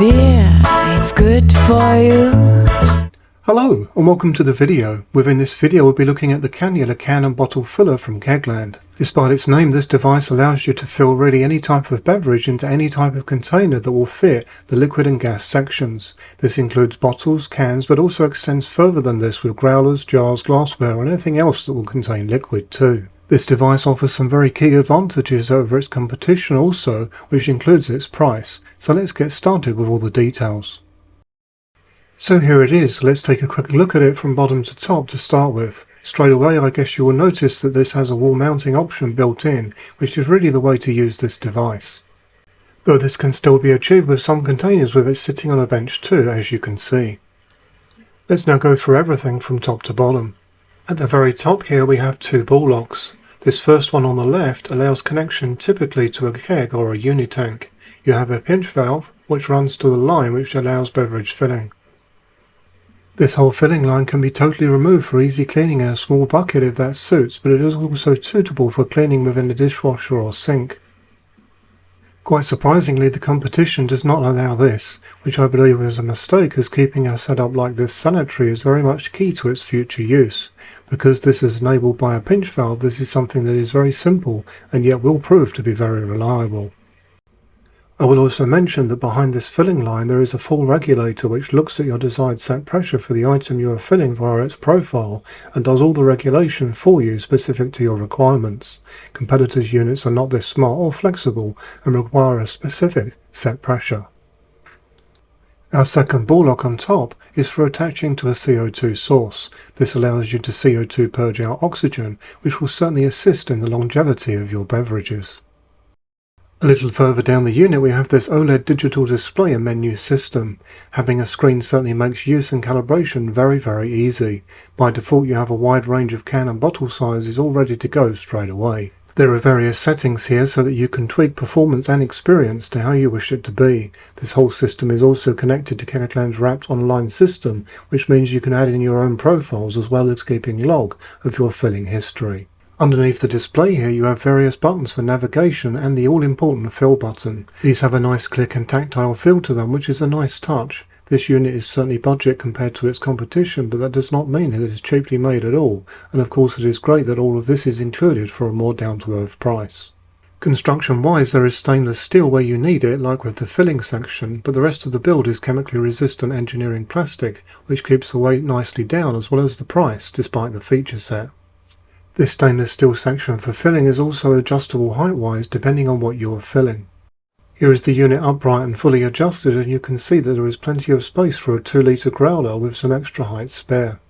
beer, it's good for you. Hello and welcome to the video. Within this video we'll be looking at the Cannular can and bottle filler from Kegland. Despite its name, this device allows you to fill really any type of beverage into any type of container that will fit the liquid and gas sections. This includes bottles, cans, but also extends further than this with growlers, jars, glassware and anything else that will contain liquid too. This device offers some very key advantages over its competition also, which includes its price. So let's get started with all the details. So here it is. Let's take a quick look at it from bottom to top to start with. Straight away I guess you will notice that this has a wall mounting option built in, which is really the way to use this device. Though this can still be achieved with some containers with it sitting on a bench too, as you can see. Let's now go through everything from top to bottom. At the very top here we have two ball locks. This first one on the left allows connection typically to a keg or a unitank. You have a pinch valve which runs to the line which allows beverage filling. This whole filling line can be totally removed for easy cleaning in a small bucket if that suits, but it is also suitable for cleaning within a dishwasher or sink. Quite surprisingly, the competition does not allow this, which I believe is a mistake, as keeping a setup like this sanitary is very much key to its future use. Because this is enabled by a pinch valve, this is something that is very simple and yet will prove to be very reliable. I will also mention that behind this filling line there is a full regulator which looks at your desired set pressure for the item you are filling via its profile and does all the regulation for you specific to your requirements. Competitors' units are not this smart or flexible and require a specific set pressure. Our second ball lock on top is for attaching to a CO2 source. This allows you to CO2 purge out oxygen, which will certainly assist in the longevity of your beverages. A little further down the unit we have this OLED digital display and menu system. Having a screen certainly makes use and calibration very easy. By default you have a wide range of can and bottle sizes all ready to go straight away. There are various settings here so that you can tweak performance and experience to how you wish it to be. This whole system is also connected to Kegland's wrapped online system, which means you can add in your own profiles as well as keeping log of your filling history. Underneath the display here you have various buttons for navigation and the all-important fill button. These have a nice click and tactile feel to them, which is a nice touch. This unit is certainly budget compared to its competition, but that does not mean that it is cheaply made at all, and of course it is great that all of this is included for a more down-to-earth price. Construction wise there is stainless steel where you need it, like with the filling section, but the rest of the build is chemically resistant engineering plastic, which keeps the weight nicely down as well as the price despite the feature set. This stainless steel section for filling is also adjustable height-wise depending on what you are filling. Here is the unit upright and fully adjusted, and you can see that there is plenty of space for a 2-litre growler with some extra height spare.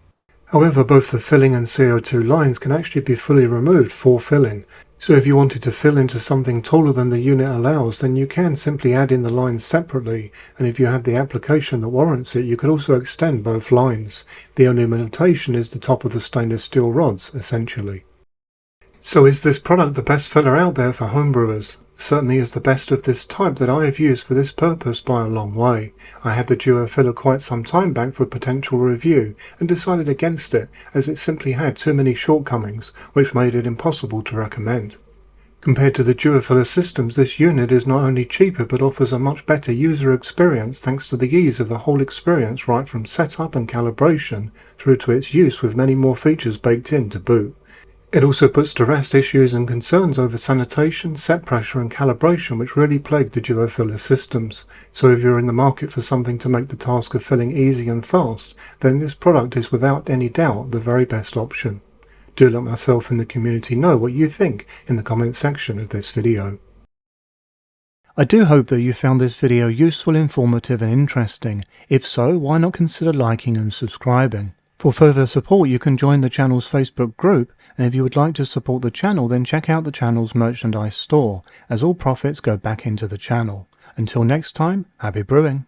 However, both the filling and CO2 lines can actually be fully removed for filling, so if you wanted to fill into something taller than the unit allows, then you can simply add in the lines separately, and if you had the application that warrants it, you could also extend both lines. The only limitation is the top of the stainless steel rods, essentially. So is this product the best filler out there for homebrewers? Certainly is the best of this type that I have used for this purpose by a long way. I had the Duo filler quite some time back for potential review and decided against it as it simply had too many shortcomings which made it impossible to recommend. Compared to the Duo filler systems, this unit is not only cheaper but offers a much better user experience thanks to the ease of the whole experience right from setup and calibration through to its use with many more features baked in to boot. It also puts to rest issues and concerns over sanitation, set pressure and calibration which really plagued the Duo filler systems. So if you're in the market for something to make the task of filling easy and fast, then this product is without any doubt the very best option. Do let myself in the community know what you think in the comment section of this video. I do hope that you found this video useful, informative and interesting. If so, why not consider liking and subscribing? For further support you can join the channel's Facebook group, and if you would like to support the channel then check out the channel's merchandise store, as all profits go back into the channel. Until next time, happy brewing!